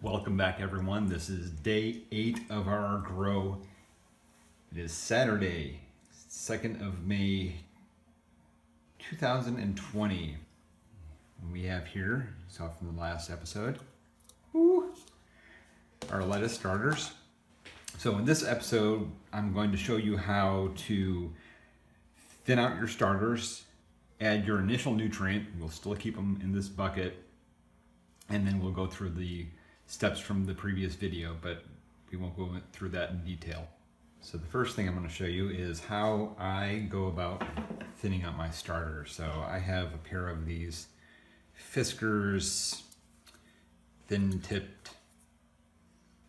Welcome back, everyone. This is day 8 of our grow. It is Saturday, 2nd of May, 2020. We have here, saw from the last episode, our lettuce starters. So in this episode, I'm going to show you how to thin out your starters, add your initial nutrient. We'll still keep them in this bucket, and then we'll go through the steps from the previous video, but we won't go through that in detail. So the first thing I'm going to show you is how I go about thinning out my starter. So I have a pair of these Fiskars thin-tipped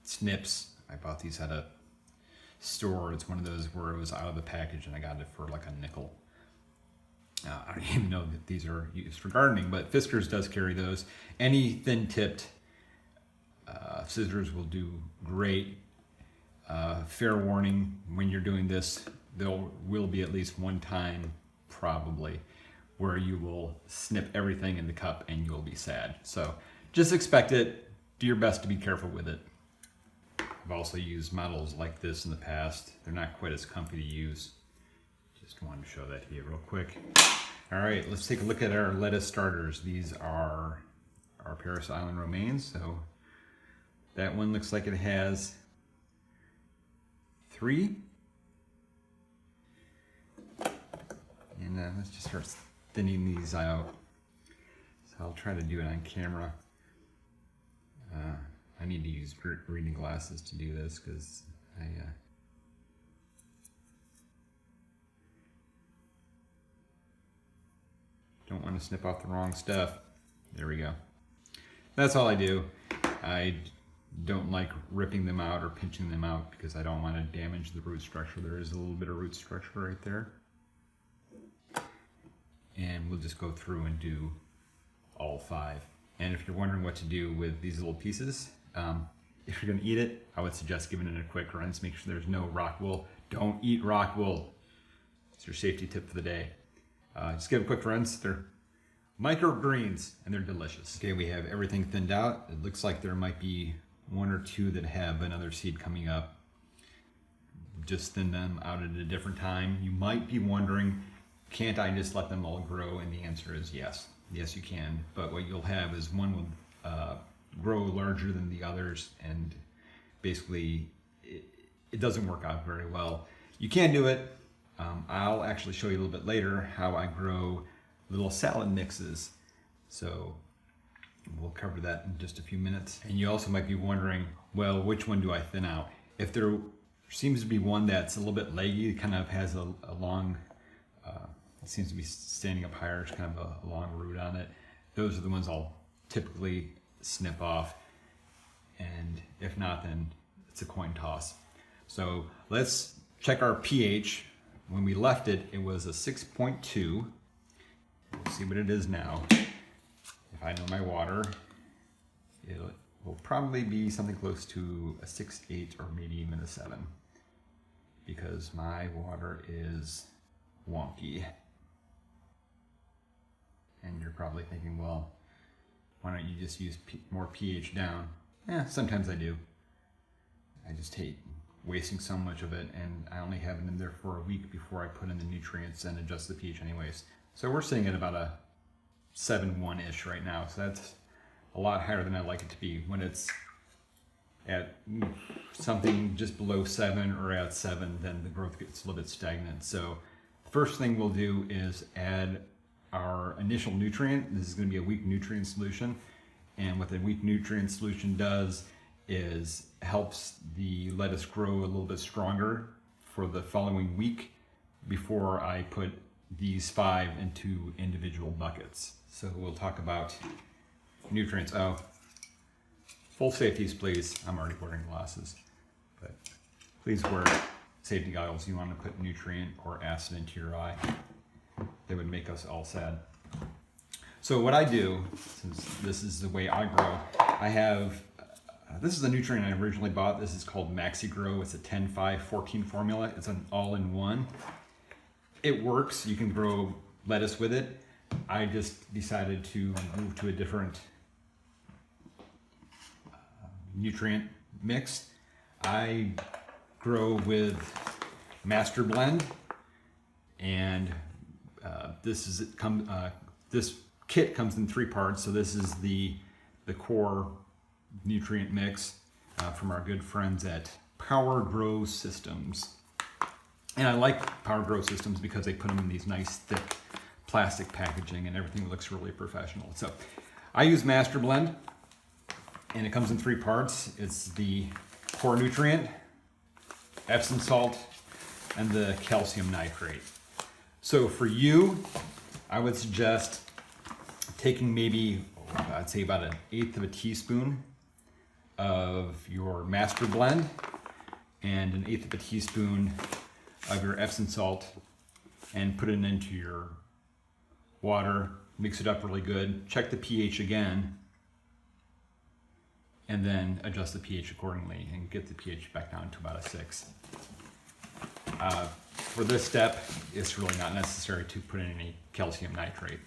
snips. I bought these at a store. It's one of those where it was out of the package and I got it for like a nickel. I don't even know that these are used for gardening, but Fiskars does carry those. Any thin-tipped scissors will do great. Fair warning, when you're doing this, there will be at least one time, probably, where you will snip everything in the cup and you'll be sad. So just expect it. Do your best to be careful with it. I've also used models like this in the past. They're not quite as comfy to use. Just wanted to show that to you real quick. All right, let's take a look at our lettuce starters. These are our Paris Island romaines. So that one looks like it has 3. And let's just start thinning these out. So I'll try to do it on camera. I need to use reading glasses to do this because I don't want to snip off the wrong stuff. There we go. That's all I do. I don't like ripping them out or pinching them out because I don't want to damage the root structure. There is a little bit of root structure right there. And we'll just go through and do all 5. And if you're wondering what to do with these little pieces, if you're going to eat it, I would suggest giving it a quick rinse. Make sure there's no rock wool. Don't eat rock wool. It's your safety tip for the day. Just give a quick rinse. They're microgreens and they're delicious. Okay, we have everything thinned out. It looks like there might be 1 or 2 that have another seed coming up. Just thin them out at a different time. You might be wondering, can't I just let them all grow? And the answer is yes. Yes, you can. But what you'll have is one will grow larger than the others, and basically it doesn't work out very well. You can do it. I'll actually show you a little bit later how I grow little salad mixes. So we'll cover that in just a few minutes. And you also might be wondering, well, which one do I thin out? If there seems to be one that's a little bit leggy, kind of has a long, it seems to be standing up higher, it's kind of a long root on it. Those are the ones I'll typically snip off. And if not, then it's a coin toss. So let's check our pH. When we left it, it was a 6.2. We'll see what it is now. If I know my water, it will probably be something close to a 6.8 or maybe even a 7, because my water is wonky. And you're probably thinking, well, why don't you just use more pH down? Sometimes I do. I just hate wasting so much of it, and I only have it in there for a week before I put in the nutrients and adjust the pH anyways. So we're sitting at about a 7.1-ish right now, so that's a lot higher than I'd like it to be. When it's at something just below 7 or at 7, then the growth gets a little bit stagnant. So the first thing we'll do is add our initial nutrient. This is going to be a weak nutrient solution, and what the weak nutrient solution does is helps the lettuce grow a little bit stronger for the following week before I put these 5 into individual buckets. So we'll talk about nutrients. Oh, full safeties, please. I'm already wearing glasses, but please wear safety goggles. You want to put nutrient or acid into your eye. They would make us all sad. So what I do, since this is the way I grow, I have, this is the nutrient I originally bought. This is called Maxi Grow. It's a 10-5-14 formula. It's an all-in-one. It works. You can grow lettuce with it. I just decided to move to a different nutrient mix. I grow with Master Blend, and this kit comes in 3 parts. So this is the core nutrient mix from our good friends at Power Grow Systems. And I like Power Grow Systems because they put them in these nice thick plastic packaging and everything looks really professional. So I use Master Blend, and it comes in 3 parts. It's the core nutrient, Epsom salt, and the calcium nitrate. So for you, I would suggest taking maybe, I'd say about 1/8 of a teaspoon of your Master Blend and 1/8 of a teaspoon of your Epsom salt, and put it into your water, mix it up really good, check the pH again, and then adjust the pH accordingly and get the pH back down to about a 6. For this step, it's really not necessary to put in any calcium nitrate.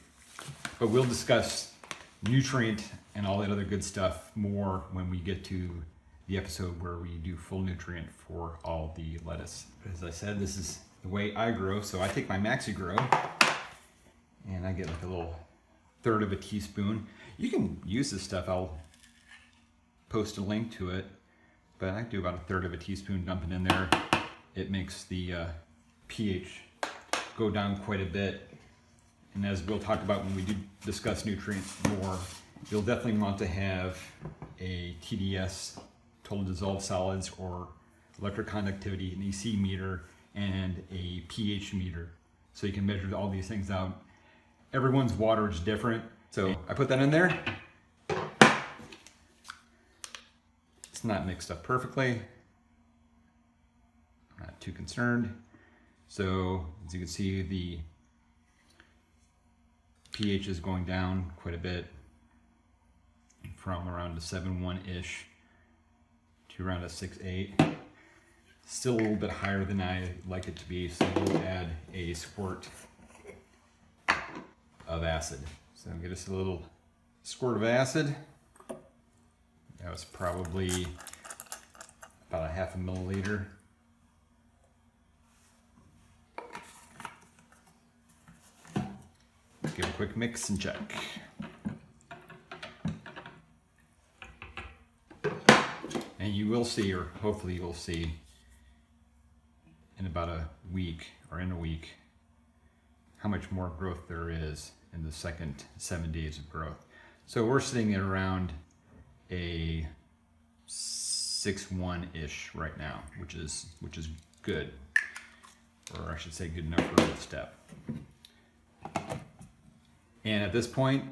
But we'll discuss nutrient and all that other good stuff more when we get to the episode where we do full nutrient for all the lettuce. As I said, this is the way I grow. So I take my Maxi Grow and I get like a little 1/3 of a teaspoon. You can use this stuff. I'll post a link to it, but I do about 1/3 of a teaspoon, dump it in there. It makes the pH go down quite a bit. And as we'll talk about when we do discuss nutrients more, you'll definitely want to have a TDS, total dissolved solids, or electric conductivity, an EC meter, and a pH meter. So you can measure all these things out. Everyone's water is different. So I put that in there. It's not mixed up perfectly. I'm not too concerned. So as you can see, the pH is going down quite a bit from around a 7.1-ish to around a 6.8. Still a little bit higher than I like it to be, so we'll add a squirt of acid. So get us a little squirt of acid. That was probably about 1/2 milliliter. Give a quick mix and check. And you will see, or hopefully you'll see, in about a week, or in a week, how much more growth there is in the second 7 days of growth. So we're sitting at around a 6.1-ish right now, which is good, or I should say good enough for this step. And at this point,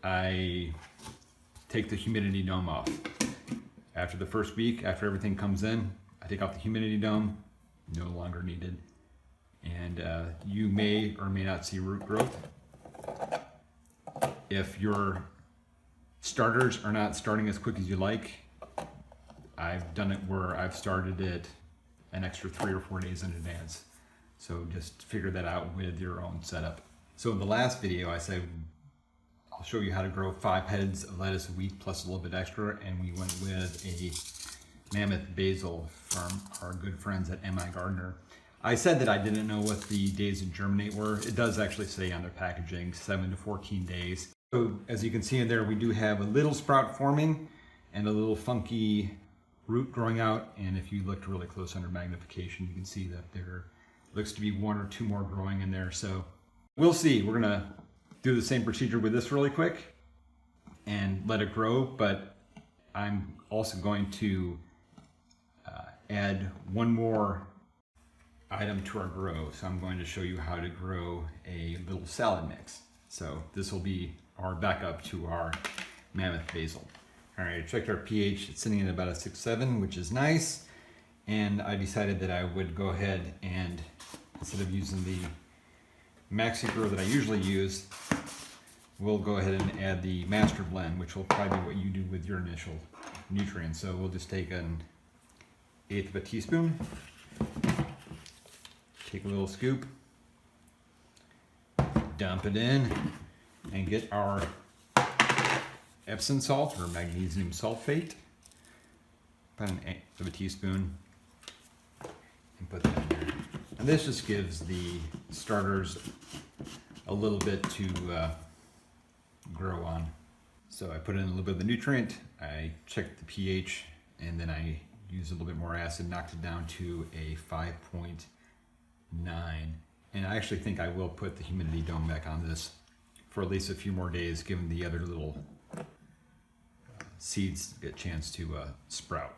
I take the humidity dome off. After the first week, after everything comes in, I take off the humidity dome, no longer needed. And you may or may not see root growth. If your starters are not starting as quick as you like, I've done it where I've started it an extra 3 or 4 days in advance. So just figure that out with your own setup. So in the last video, I said I'll show you how to grow 5 heads of lettuce a week plus a little bit extra, and we went with a mammoth basil from our good friends at MI Gardener. I said that I didn't know what the days of germinate were. It does actually say on their packaging 7 to 14 days. So as you can see in there, we do have a little sprout forming and a little funky root growing out. And if you looked really close under magnification, you can see that there looks to be 1 or 2 more growing in there. So we'll see. We're gonna do the same procedure with this really quick and let it grow, but I'm also going to add one more item to our grow. So I'm going to show you how to grow a little salad mix. So this will be our backup to our mammoth basil. All right, I checked our pH. It's sitting at about a 6.7, which is nice. And I decided that I would go ahead and, instead of using the Maxi Grow that I usually use, we'll go ahead and add the Master Blend, which will probably be what you do with your initial nutrients. So we'll just take 1/8 of a teaspoon, take a little scoop, dump it in, and get our Epsom salt or magnesium sulfate. about an eighth of a teaspoon, and put that in there. And this just gives the starters a little bit to grow on. So I put in a little bit of the nutrient, I checked the pH, and then I used a little bit more acid, knocked it down to a 5.9. And I actually think I will put the humidity dome back on this for at least a few more days, given the other little seeds get a chance to sprout.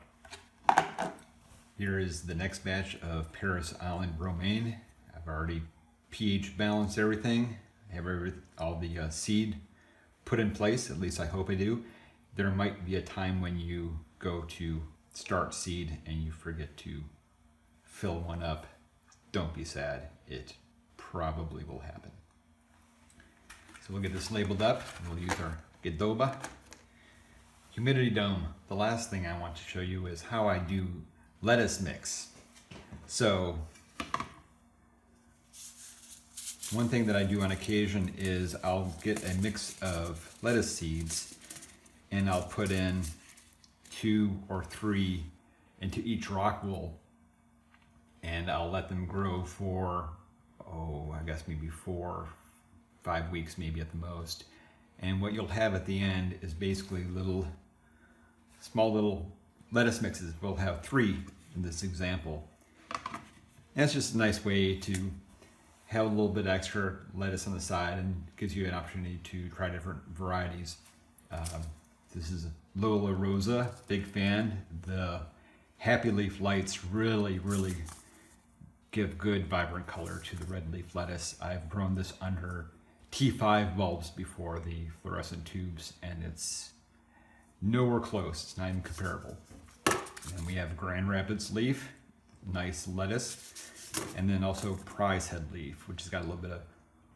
Here is the next batch of Paris Island romaine. I've already pH balanced everything. I have all the seed put in place, at least I hope I do. There might be a time when you go to start seed and you forget to fill one up. Don't be sad, it probably will happen. So we'll get this labeled up. We'll use our Gadoba. Humidity dome. The last thing I want to show you is how I do lettuce mix. So one thing that I do on occasion is I'll get a mix of lettuce seeds and I'll put in 2 or 3 into each rock wool, and I'll let them grow for, I guess maybe 4, 5 weeks maybe at the most. And what you'll have at the end is basically small little lettuce mixes. We'll have 3 in this example. And it's just a nice way to have a little bit extra lettuce on the side and gives you an opportunity to try different varieties. This is Lola Rosa, big fan. The Happy Leaf lights really give good vibrant color to the red leaf lettuce. I've grown this under T5 bulbs before, the fluorescent tubes, and it's nowhere close. It's not even comparable. And we have Grand Rapids leaf, nice lettuce, and then also Prize Head leaf, which has got a little bit of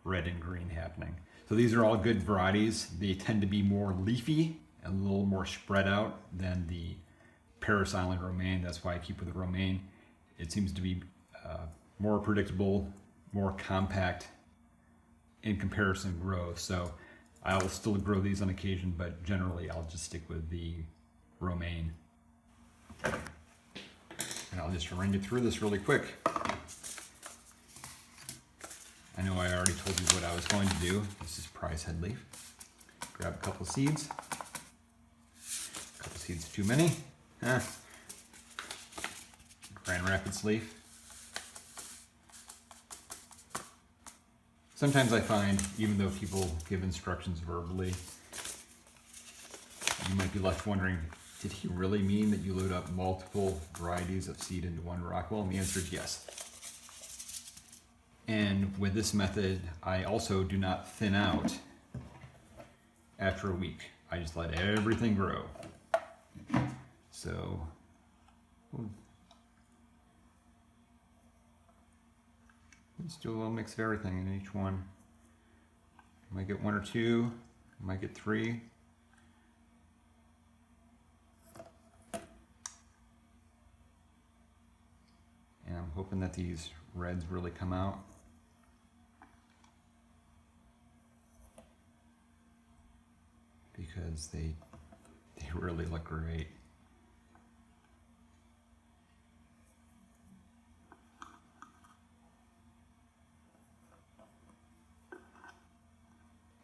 red and green happening. So these are all good varieties. They tend to be more leafy and a little more spread out than the Paris Island romaine. That's why I keep with the romaine. It seems to be more predictable, more compact in comparison growth. So I'll still grow these on occasion, but generally I'll just stick with the romaine. And I'll just run you through this really quick. I know I already told you what I was going to do. This is Prize Head leaf. Grab a couple seeds. A couple seeds too many. Grand Rapids leaf. Sometimes I find, even though people give instructions verbally, you might be left wondering, did he really mean that you load up multiple varieties of seed into one rock wool? And the answer is yes. And with this method, I also do not thin out after a week. I just let everything grow. So, let's do a little mix of everything in each one. I might get 1 or 2, I might get 3. And I'm hoping that these reds really come out. Because they really look great.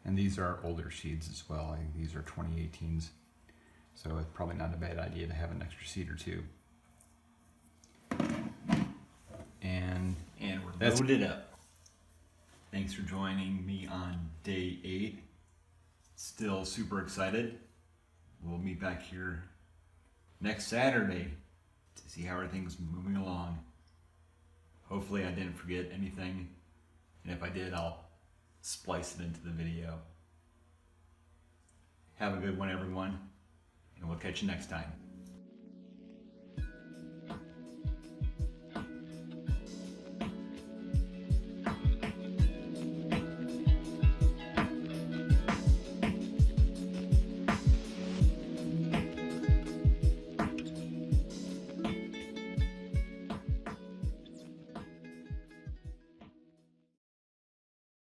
And these are older seeds as well. These are 2018s. So it's probably not a bad idea to have an extra seed or 2. And we're loaded up. Thanks for joining me on day 8. Still super excited. We'll meet back here next Saturday to see how everything's moving along. Hopefully I didn't forget anything, and if I did, I'll splice it into the video. Have a good one, everyone, and we'll catch you next time.